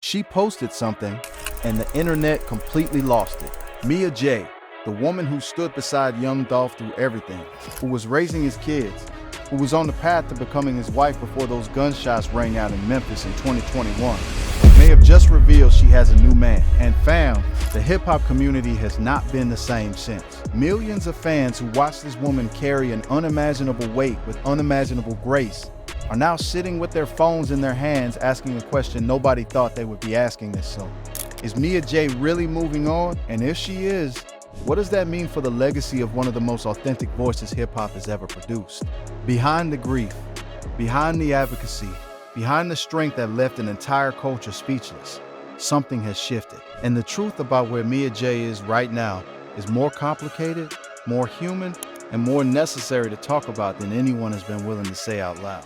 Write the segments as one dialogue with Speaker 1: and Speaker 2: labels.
Speaker 1: She posted something, and the internet completely lost it. Mia J, the woman who stood beside young Dolph through everything, who was raising his kids, who was on the path to becoming his wife before those gunshots rang out in Memphis in 2021, may have just revealed she has a new man. And fam, the hip-hop community has not been the same since. Millions of fans who watched this woman carry an unimaginable weight with unimaginable grace are now sitting with their phones in their hands asking a question nobody thought they would be asking this soon. Is Mia J really moving on? And if she is, what does that mean for the legacy of one of the most authentic voices hip-hop has ever produced? Behind the grief, behind the advocacy, behind the strength that left an entire culture speechless, something has shifted. And the truth about where Mia J is right now is more complicated, more human, and more necessary to talk about than anyone has been willing to say out loud.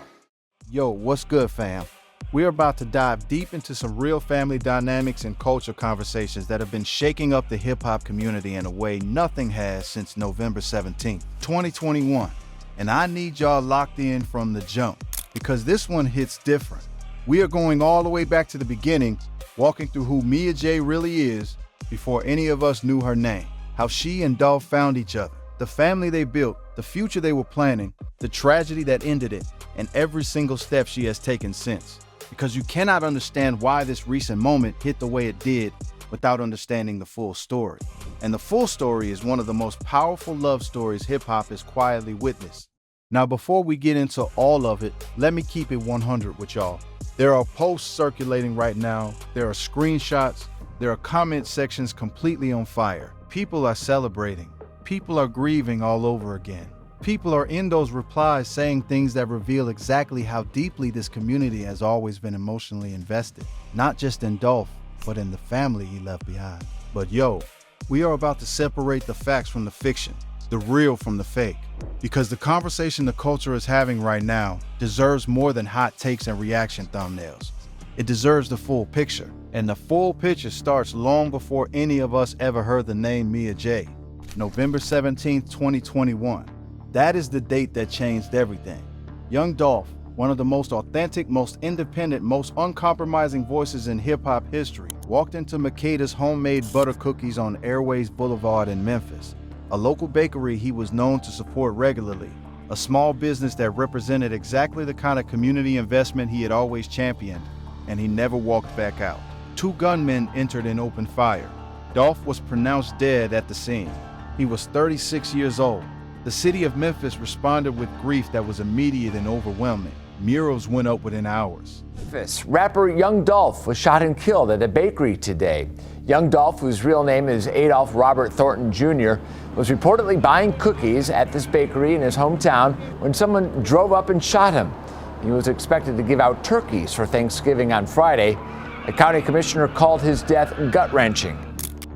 Speaker 1: Yo, what's good, fam? We're about to dive deep into some real family dynamics and culture conversations that have been shaking up the hip-hop community in a way nothing has since November 17th, 2021. And I need y'all locked in from the jump, because this one hits different. We are going all the way back to the beginning, walking through who Mia J really is before any of us knew her name, how she and Dolph found each other, the family they built, the future they were planning, the tragedy that ended it, and every single step she has taken since. Because you cannot understand why this recent moment hit the way it did without understanding the full story. And the full story is one of the most powerful love stories hip-hop has quietly witnessed. Now, before we get into all of it, let me keep it 100 with y'all. There are posts circulating right now, there are screenshots, there are comment sections completely on fire. People are celebrating. People are grieving all over again. People are in those replies saying things that reveal exactly how deeply this community has always been emotionally invested. Not just in Dolph, but in the family he left behind. But yo, we are about to separate the facts from the fiction, the real from the fake. Because the conversation the culture is having right now deserves more than hot takes and reaction thumbnails. It deserves the full picture. And the full picture starts long before any of us ever heard the name Mia J. November 17th, 2021. That is the date that changed everything. Young Dolph, one of the most authentic, most independent, most uncompromising voices in hip-hop history, walked into Makeda's homemade butter cookies on Airways Boulevard in Memphis, a local bakery he was known to support regularly, a small business that represented exactly the kind of community investment he had always championed, and he never walked back out. Two gunmen entered and opened fire. Dolph was pronounced dead at the scene. He was 36 years old. The city of Memphis responded with grief that was immediate and overwhelming. Murals went up within hours.
Speaker 2: Memphis rapper Young Dolph was shot and killed at a bakery today. Young Dolph, whose real name is Adolph Robert Thornton Jr., was reportedly buying cookies at this bakery in his hometown when someone drove up and shot him. He was expected to give out turkeys for Thanksgiving on Friday. A county commissioner called his death gut-wrenching.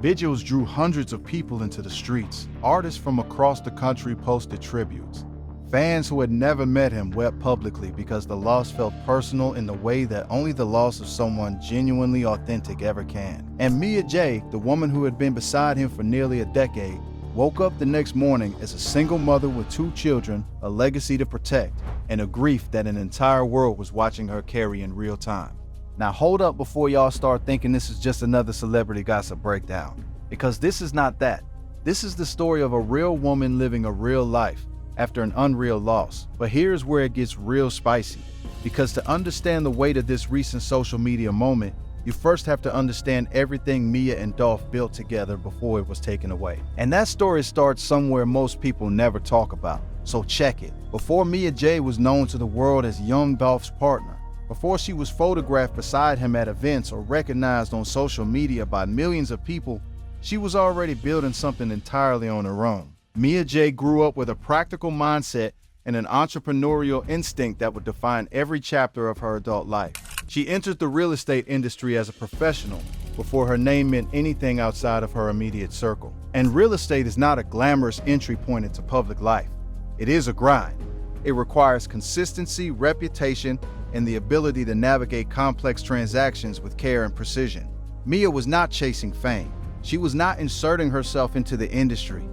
Speaker 1: Vigils drew hundreds of people into the streets. Artists from across the country posted tributes. Fans who had never met him wept publicly because the loss felt personal in the way that only the loss of someone genuinely authentic ever can. And Mia J, the woman who had been beside him for nearly a decade, woke up the next morning as a single mother with two children, a legacy to protect, and a grief that an entire world was watching her carry in real time. Now hold up before y'all start thinking this is just another celebrity gossip breakdown, because this is not that. This is the story of a real woman living a real life after an unreal loss. But here's where it gets real spicy, because to understand the weight of this recent social media moment, you first have to understand everything Mia and Dolph built together before it was taken away. And that story starts somewhere most people never talk about, so check it. Before Mia J was known to the world as Young Dolph's partner, before she was photographed beside him at events or recognized on social media by millions of people, she was already building something entirely on her own. Mia J grew up with a practical mindset and an entrepreneurial instinct that would define every chapter of her adult life. She entered the real estate industry as a professional before her name meant anything outside of her immediate circle. And real estate is not a glamorous entry point into public life. It is a grind. It requires consistency, reputation, and the ability to navigate complex transactions with care and precision. Mia was not chasing fame. She was not inserting herself into the industry.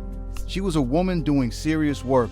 Speaker 1: She was a woman doing serious work,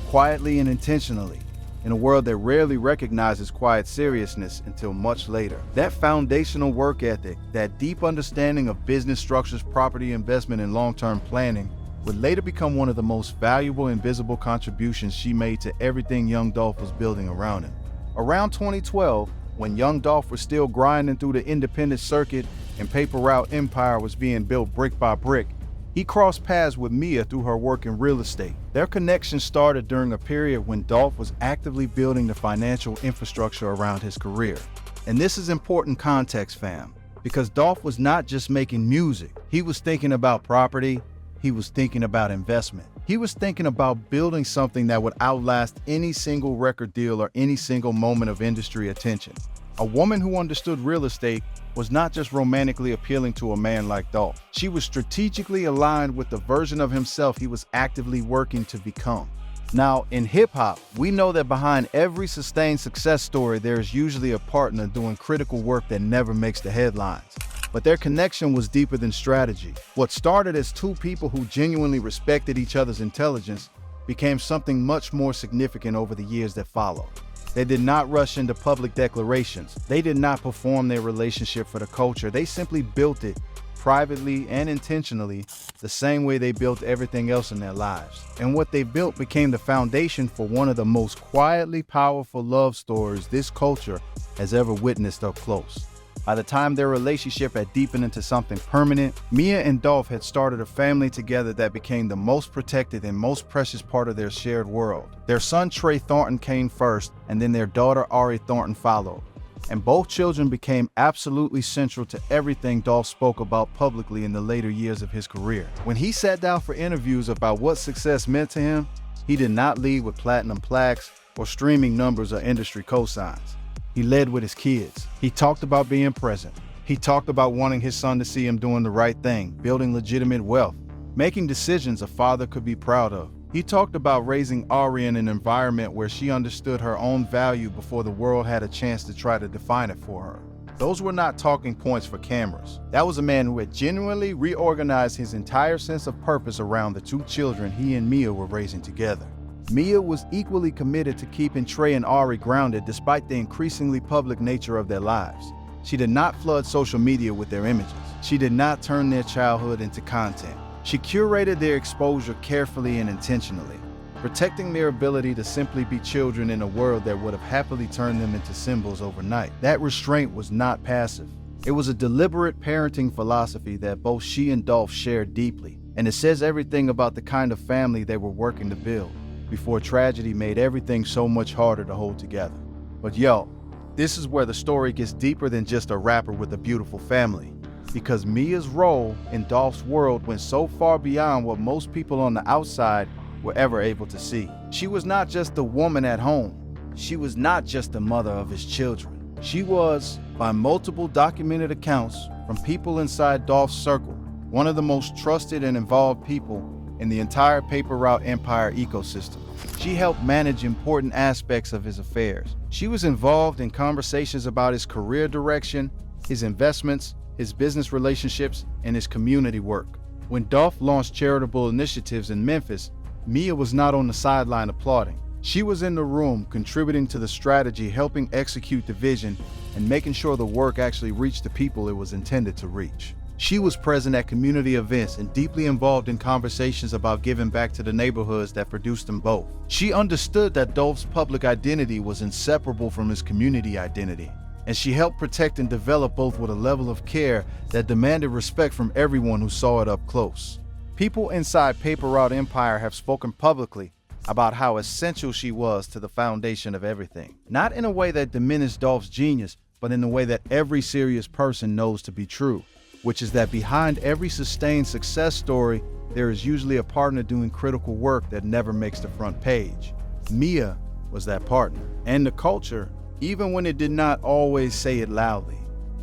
Speaker 1: quietly and intentionally. in a world that rarely recognizes quiet seriousness until much later. That foundational work ethic, that deep understanding of business structures, property investment, and long-term planning would later become one of the most valuable invisible contributions she made to everything young Dolph was building around him. Around 2012, when young Dolph was still grinding through the independent circuit and Paper Route Empire was being built brick by brick, he crossed paths with Mia through her work in real estate. Their connection started during a period when Dolph was actively building the financial infrastructure around his career. And this is important context, fam, because Dolph was not just making music. He was thinking about property. He was thinking about investment. He was thinking about building something that would outlast any single record deal or any single moment of industry attention. A woman who understood real estate was not just romantically appealing to a man like Dolph. She was strategically aligned with the version of himself he was actively working to become. Now, in hip-hop, we know that behind every sustained success story, there is usually a partner doing critical work that never makes the headlines. But their connection was deeper than strategy. What started as two people who genuinely respected each other's intelligence became something much more significant over the years that followed. They did not rush into public declarations. They did not perform their relationship for the culture. They simply built it privately and intentionally, the same way they built everything else in their lives. And what they built became the foundation for one of the most quietly powerful love stories this culture has ever witnessed up close. By the time their relationship had deepened into something permanent, Mia and Dolph had started a family together that became the most protected and most precious part of their shared world. Their son Trey Thornton came first, and then their daughter Ari Thornton followed. And both children became absolutely central to everything Dolph spoke about publicly in the later years of his career. When he sat down for interviews about what success meant to him, he did not lead with platinum plaques or streaming numbers or industry cosigns. He led with his kids. He talked about being present. He talked about wanting his son to see him doing the right thing, building legitimate wealth, making decisions a father could be proud of. He talked about raising Ari in an environment where she understood her own value before the world had a chance to try to define it for her. Those were not talking points for cameras. That was a man who had genuinely reorganized his entire sense of purpose around the two children he and Mia were raising together. Mia was equally committed to keeping Trey and Ari grounded despite the increasingly public nature of their lives. She did not flood social media with their images. She did not turn their childhood into content. She curated their exposure carefully and intentionally, protecting their ability to simply be children in a world that would have happily turned them into symbols overnight. That restraint was not passive. It was a deliberate parenting philosophy that both she and Dolph shared deeply, and it says everything about the kind of family they were working to build before tragedy made everything so much harder to hold together. But yo, this is where the story gets deeper than just a rapper with a beautiful family, because Mia's role in Dolph's world went so far beyond what most people on the outside were ever able to see. She was not just the woman at home. She was not just the mother of his children. She was, by multiple documented accounts from people inside Dolph's circle, one of the most trusted and involved people in the entire Paper Route Empire ecosystem. She helped manage important aspects of his affairs. She was involved in conversations about his career direction, his investments, his business relationships, and his community work. When Dolph launched charitable initiatives in Memphis, Mia was not on the sideline applauding. She was in the room contributing to the strategy, helping execute the vision, and making sure the work actually reached the people it was intended to reach. She was present at community events and deeply involved in conversations about giving back to the neighborhoods that produced them both. She understood that Dolph's public identity was inseparable from his community identity, and she helped protect and develop both with a level of care that demanded respect from everyone who saw it up close. People inside Paper Route Empire have spoken publicly about how essential she was to the foundation of everything. Not in a way that diminished Dolph's genius, but in a way that every serious person knows to be true, which is that behind every sustained success story, there is usually a partner doing critical work that never makes the front page. Mia was that partner, and the culture, even when it did not always say it loudly,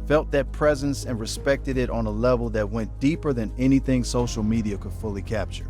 Speaker 1: felt that presence and respected it on a level that went deeper than anything social media could fully capture.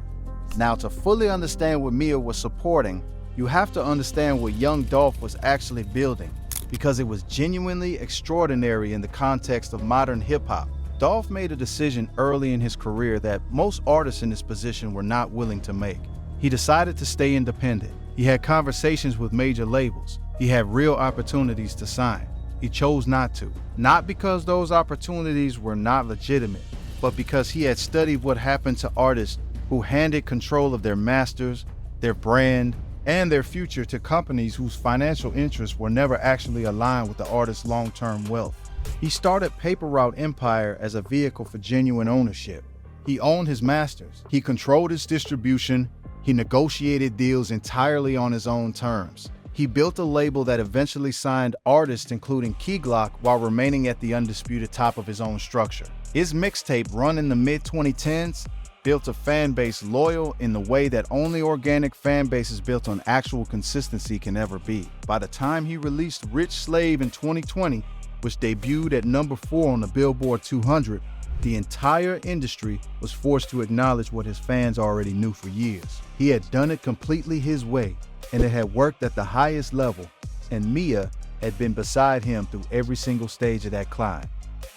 Speaker 1: Now, to fully understand what Mia was supporting, you have to understand what young Dolph was actually building, because it was genuinely extraordinary in the context of modern hip-hop. Dolph made a decision early in his career that most artists in this position were not willing to make. He decided to stay independent. He had conversations with major labels. He had real opportunities to sign. He chose not to. Not because those opportunities were not legitimate, but because he had studied what happened to artists who handed control of their masters, their brand, and their future to companies whose financial interests were never actually aligned with the artist's long-term wealth. He started Paper Route Empire as a vehicle for genuine ownership. He owned his masters. He controlled his distribution. He negotiated deals entirely on his own terms. He built a label that eventually signed artists including Key Glock while remaining at the undisputed top of his own structure. His mixtape, run in the mid-2010s, built a fan base loyal in the way that only organic fan bases built on actual consistency can ever be. By the time he released Rich Slave in 2020, which debuted at number 4 on the Billboard 200, the entire industry was forced to acknowledge what his fans already knew for years. He had done it completely his way, and it had worked at the highest level, and Mia had been beside him through every single stage of that climb.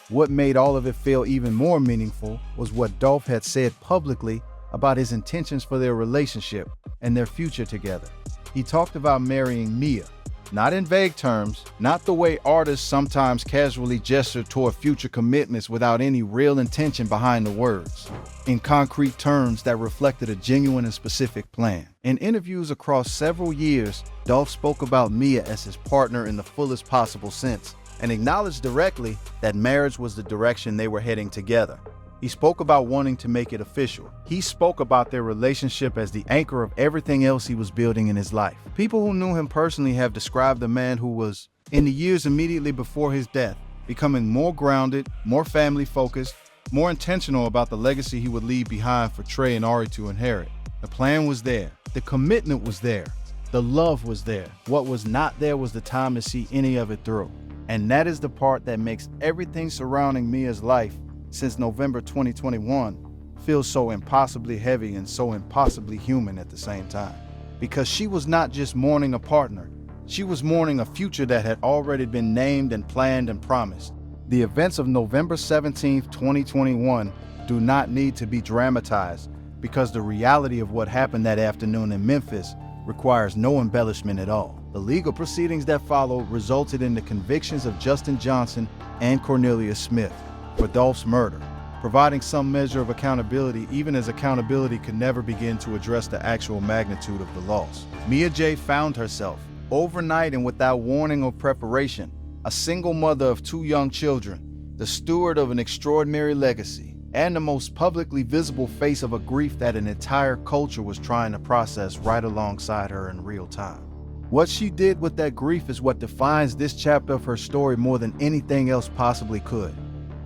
Speaker 1: What made all of it feel even more meaningful was what Dolph had said publicly about his intentions for their relationship and their future together. He talked about marrying Mia, not in vague terms, not the way artists sometimes casually gesture toward future commitments without any real intention behind the words, in concrete terms that reflected a genuine and specific plan. In interviews across several years, Dolph spoke about Mia as his partner in the fullest possible sense, and acknowledged directly that marriage was the direction they were heading together. He spoke about wanting to make it official. He spoke about their relationship as the anchor of everything else he was building in his life. People who knew him personally have described the man who was, in the years immediately before his death, becoming more grounded, more family-focused, more intentional about the legacy he would leave behind for Trey and Ari to inherit. The plan was there. The commitment was there. The love was there. What was not there was the time to see any of it through. And that is the part that makes everything surrounding Mia's life since November 2021 feel so impossibly heavy and so impossibly human at the same time. Because she was not just mourning a partner, she was mourning a future that had already been named and planned and promised. The events of November 17, 2021 do not need to be dramatized because the reality of what happened that afternoon in Memphis requires no embellishment at all. The legal proceedings that followed resulted in the convictions of Justin Johnson and Cornelia Smith for Dolph's murder, providing some measure of accountability even as accountability could never begin to address the actual magnitude of the loss. Mia J. found herself, overnight and without warning or preparation, a single mother of 2 young children, the steward of an extraordinary legacy, and the most publicly visible face of a grief that an entire culture was trying to process right alongside her in real time. What she did with that grief is what defines this chapter of her story more than anything else possibly could.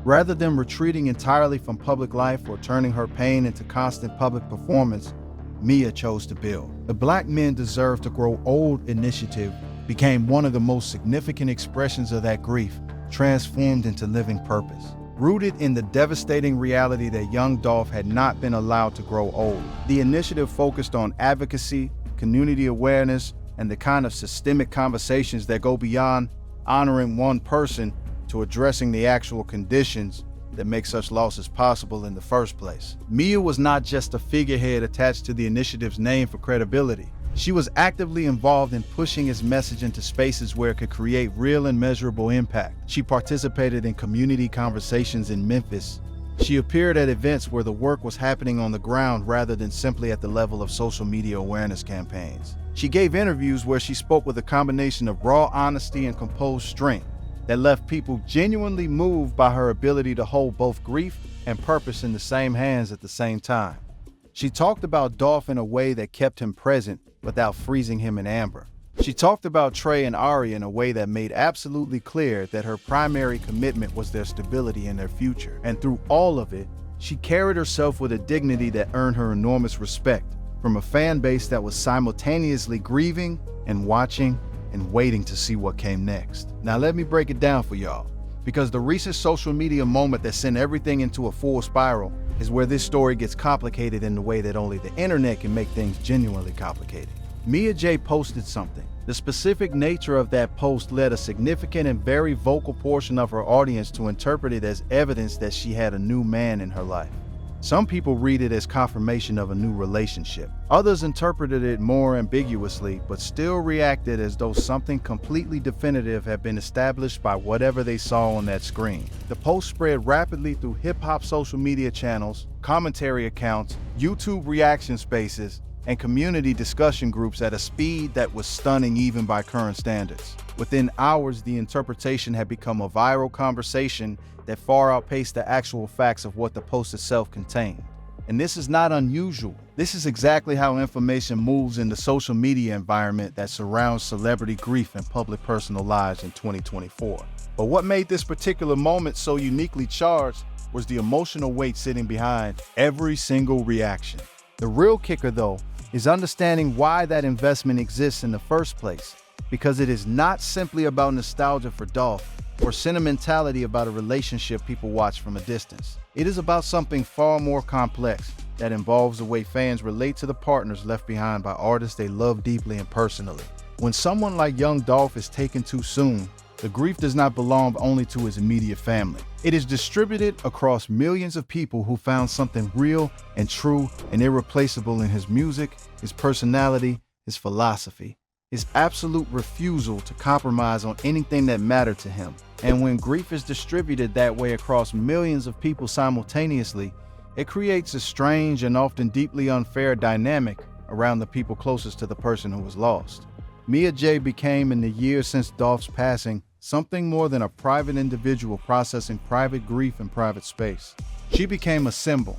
Speaker 1: Rather than retreating entirely from public life or turning her pain into constant public performance, Mia chose to build. The Black Men Deserve to Grow Old initiative became one of the most significant expressions of that grief, transformed into living purpose. Rooted in the devastating reality that young Dolph had not been allowed to grow old, the initiative focused on advocacy, community awareness, and the kind of systemic conversations that go beyond honoring one person to addressing the actual conditions that make such losses possible in the first place. Mia was not just a figurehead attached to the initiative's name for credibility. She was actively involved in pushing its message into spaces where it could create real and measurable impact. She participated in community conversations in Memphis. She appeared at events where the work was happening on the ground rather than simply at the level of social media awareness campaigns. She gave interviews where she spoke with a combination of raw honesty and composed strength that left people genuinely moved by her ability to hold both grief and purpose in the same hands at the same time. She talked about Dolph in a way that kept him present without freezing him in amber. She talked about Trey and Ari in a way that made absolutely clear that her primary commitment was their stability and their future. And through all of it, she carried herself with a dignity that earned her enormous respect from a fan base that was simultaneously grieving and watching and waiting to see what came next. Now let me break it down for y'all, because the recent social media moment that sent everything into a full spiral is where this story gets complicated in the way that only the internet can make things genuinely complicated. Mia J posted something. The specific nature of that post led a significant and very vocal portion of her audience to interpret it as evidence that she had a new man in her life. Some people read it as confirmation of a new relationship. Others interpreted it more ambiguously, but still reacted as though something completely definitive had been established by whatever they saw on that screen. The post spread rapidly through hip-hop social media channels, commentary accounts, YouTube reaction spaces, and community discussion groups at a speed that was stunning even by current standards. Within hours, the interpretation had become a viral conversation that far outpaced the actual facts of what the post itself contained. And this is not unusual. This is exactly how information moves in the social media environment that surrounds celebrity grief and public personal lives in 2024. But what made this particular moment so uniquely charged was the emotional weight sitting behind every single reaction. The real kicker, though, is understanding why that investment exists in the first place, because it is not simply about nostalgia for Dolph or sentimentality about a relationship people watch from a distance. It is about something far more complex that involves the way fans relate to the partners left behind by artists they love deeply and personally. When someone like young Dolph is taken too soon, the grief does not belong only to his immediate family. It is distributed across millions of people who found something real and true and irreplaceable in his music, his personality, his philosophy, his absolute refusal to compromise on anything that mattered to him. And when grief is distributed that way across millions of people simultaneously, it creates a strange and often deeply unfair dynamic around the people closest to the person who was lost. Mia J became, in the years since Dolph's passing, something more than a private individual processing private grief in private space. She became a symbol.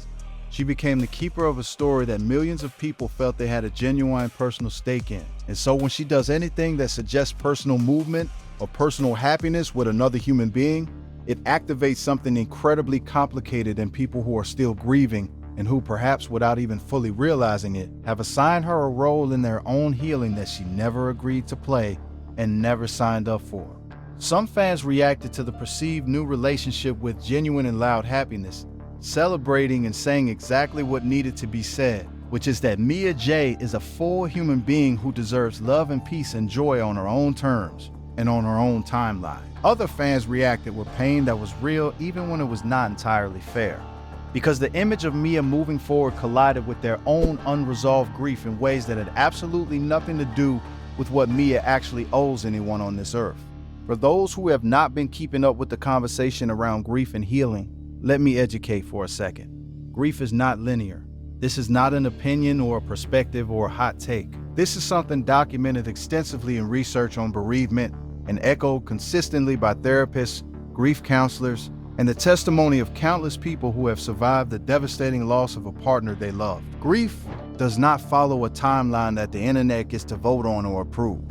Speaker 1: She became the keeper of a story that millions of people felt they had a genuine personal stake in. And so when she does anything that suggests personal movement or personal happiness with another human being, it activates something incredibly complicated in people who are still grieving and who, perhaps without even fully realizing it, have assigned her a role in their own healing that she never agreed to play and never signed up for. Some fans reacted to the perceived new relationship with genuine and loud happiness, celebrating and saying exactly what needed to be said, which is that Mia J is a full human being who deserves love and peace and joy on her own terms and on her own timeline. Other fans reacted with pain that was real even when it was not entirely fair, because the image of Mia moving forward collided with their own unresolved grief in ways that had absolutely nothing to do with what Mia actually owes anyone on this earth. For those who have not been keeping up with the conversation around grief and healing, let me educate for a second. Grief is not linear. This is not an opinion or a perspective or a hot take. This is something documented extensively in research on bereavement and echoed consistently by therapists, grief counselors, and the testimony of countless people who have survived the devastating loss of a partner they loved. Grief does not follow a timeline that the internet gets to vote on or approve.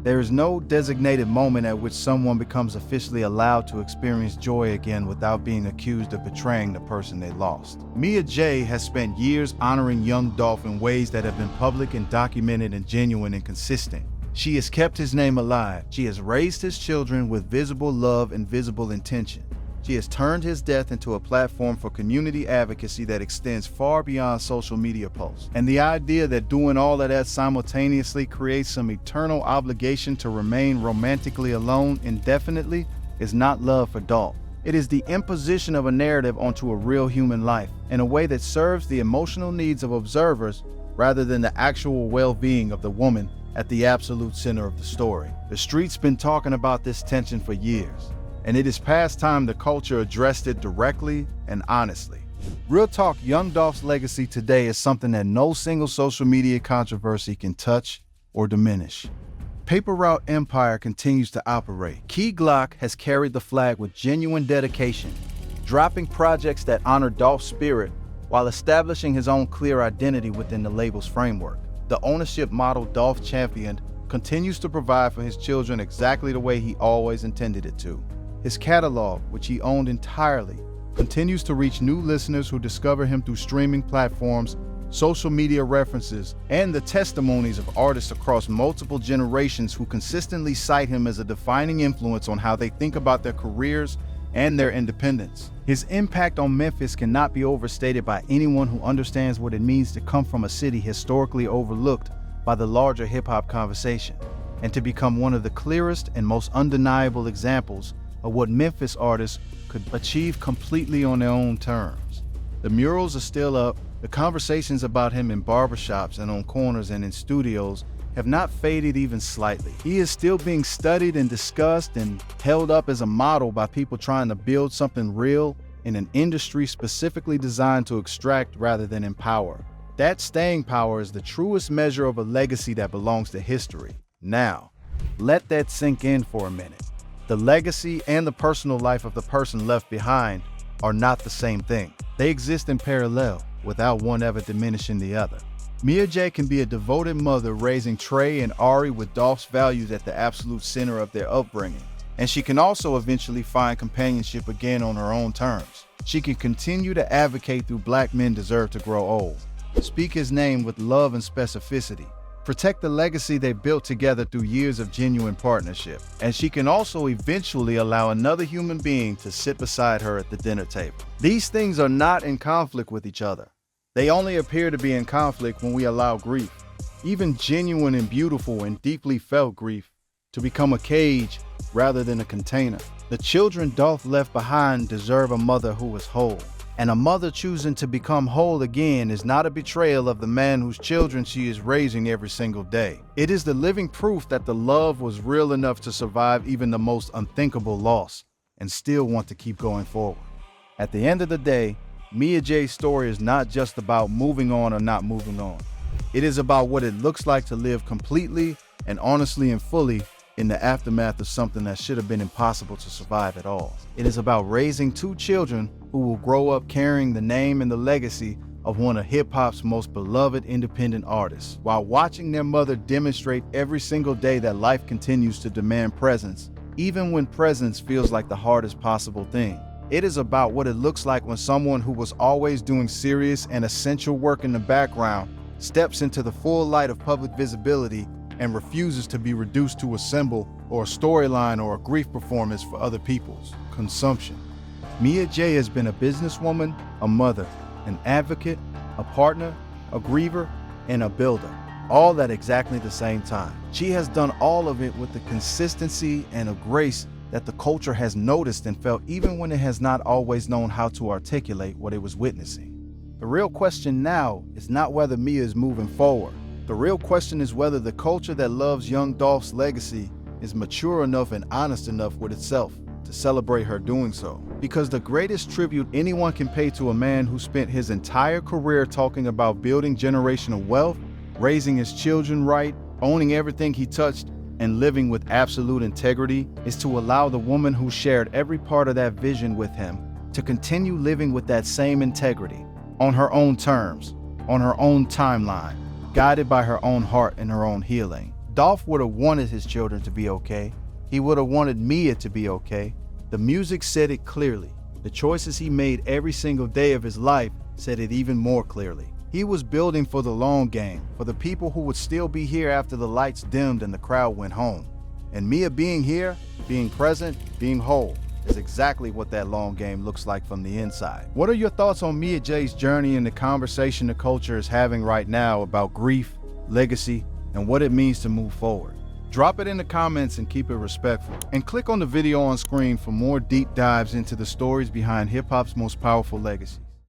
Speaker 1: There is no designated moment at which someone becomes officially allowed to experience joy again without being accused of betraying the person they lost. Mia J has spent years honoring young Dolph in ways that have been public and documented and genuine and consistent. She has kept his name alive. She has raised his children with visible love and visible intention. She has turned his death into a platform for community advocacy that extends far beyond social media posts. And the idea that doing all of that simultaneously creates some eternal obligation to remain romantically alone indefinitely is not love for Dolph. It is the imposition of a narrative onto a real human life in a way that serves the emotional needs of observers rather than the actual well-being of the woman at the absolute center of the story. The street's been talking about this tension for years, and it is past time the culture addressed it directly and honestly. Real talk, young Dolph's legacy today is something that no single social media controversy can touch or diminish. Paper Route Empire continues to operate. Key Glock has carried the flag with genuine dedication, dropping projects that honor Dolph's spirit while establishing his own clear identity within the label's framework. The ownership model Dolph championed continues to provide for his children exactly the way he always intended it to. His catalog, which he owned entirely, continues to reach new listeners who discover him through streaming platforms, social media references, and the testimonies of artists across multiple generations who consistently cite him as a defining influence on how they think about their careers and their independence. His impact on Memphis cannot be overstated by anyone who understands what it means to come from a city historically overlooked by the larger hip-hop conversation, and to become one of the clearest and most undeniable examples of what Memphis artists could achieve completely on their own terms. The murals are still up. The conversations about him in barbershops and on corners and in studios have not faded even slightly. He is still being studied and discussed and held up as a model by people trying to build something real in an industry specifically designed to extract rather than empower. That staying power is the truest measure of a legacy that belongs to history. Now, let that sink in for a minute. The legacy and the personal life of the person left behind are not the same thing. They exist in parallel, without one ever diminishing the other. Mia J can be a devoted mother raising Trey and Ari with Dolph's values at the absolute center of their upbringing. And she can also eventually find companionship again on her own terms. She can continue to advocate through Black Men Deserve to Grow Old, speak his name with love and specificity, protect the legacy they built together through years of genuine partnership. And she can also eventually allow another human being to sit beside her at the dinner table. These things are not in conflict with each other. They only appear to be in conflict when we allow grief, even genuine and beautiful and deeply felt grief, to become a cage rather than a container. The children Dolph left behind deserve a mother who is whole. And a mother choosing to become whole again is not a betrayal of the man whose children she is raising every single day. It is the living proof that the love was real enough to survive even the most unthinkable loss and still want to keep going forward. At the end of the day, Mia J's story is not just about moving on or not moving on. It is about what it looks like to live completely and honestly and fully in the aftermath of something that should have been impossible to survive at all. It is about raising two children who will grow up carrying the name and the legacy of one of hip-hop's most beloved independent artists, while watching their mother demonstrate every single day that life continues to demand presence, even when presence feels like the hardest possible thing. It is about what it looks like when someone who was always doing serious and essential work in the background steps into the full light of public visibility and refuses to be reduced to a symbol or a storyline or a grief performance for other people's consumption. Mia J has been a businesswoman, a mother, an advocate, a partner, a griever, and a builder, all at exactly the same time. She has done all of it with the consistency and a grace that the culture has noticed and felt even when it has not always known how to articulate what it was witnessing. The real question now is not whether Mia is moving forward. The real question is whether the culture that loves young Dolph's legacy is mature enough and honest enough with itself to celebrate her doing so. Because the greatest tribute anyone can pay to a man who spent his entire career talking about building generational wealth, raising his children right, owning everything he touched, and living with absolute integrity is to allow the woman who shared every part of that vision with him to continue living with that same integrity, on her own terms, on her own timeline, guided by her own heart and her own healing. Dolph would have wanted his children to be okay. He would have wanted Mia to be okay. The music said it clearly. The choices he made every single day of his life said it even more clearly. He was building for the long game, for the people who would still be here after the lights dimmed and the crowd went home. And Mia being here, being present, being whole, is exactly what that long game looks like from the inside. What are your thoughts on Mia J's journey and the conversation the culture is having right now about grief, legacy, and what it means to move forward? Drop it in the comments and keep it respectful. And click on the video on screen for more deep dives into the stories behind hip-hop's most powerful legacies.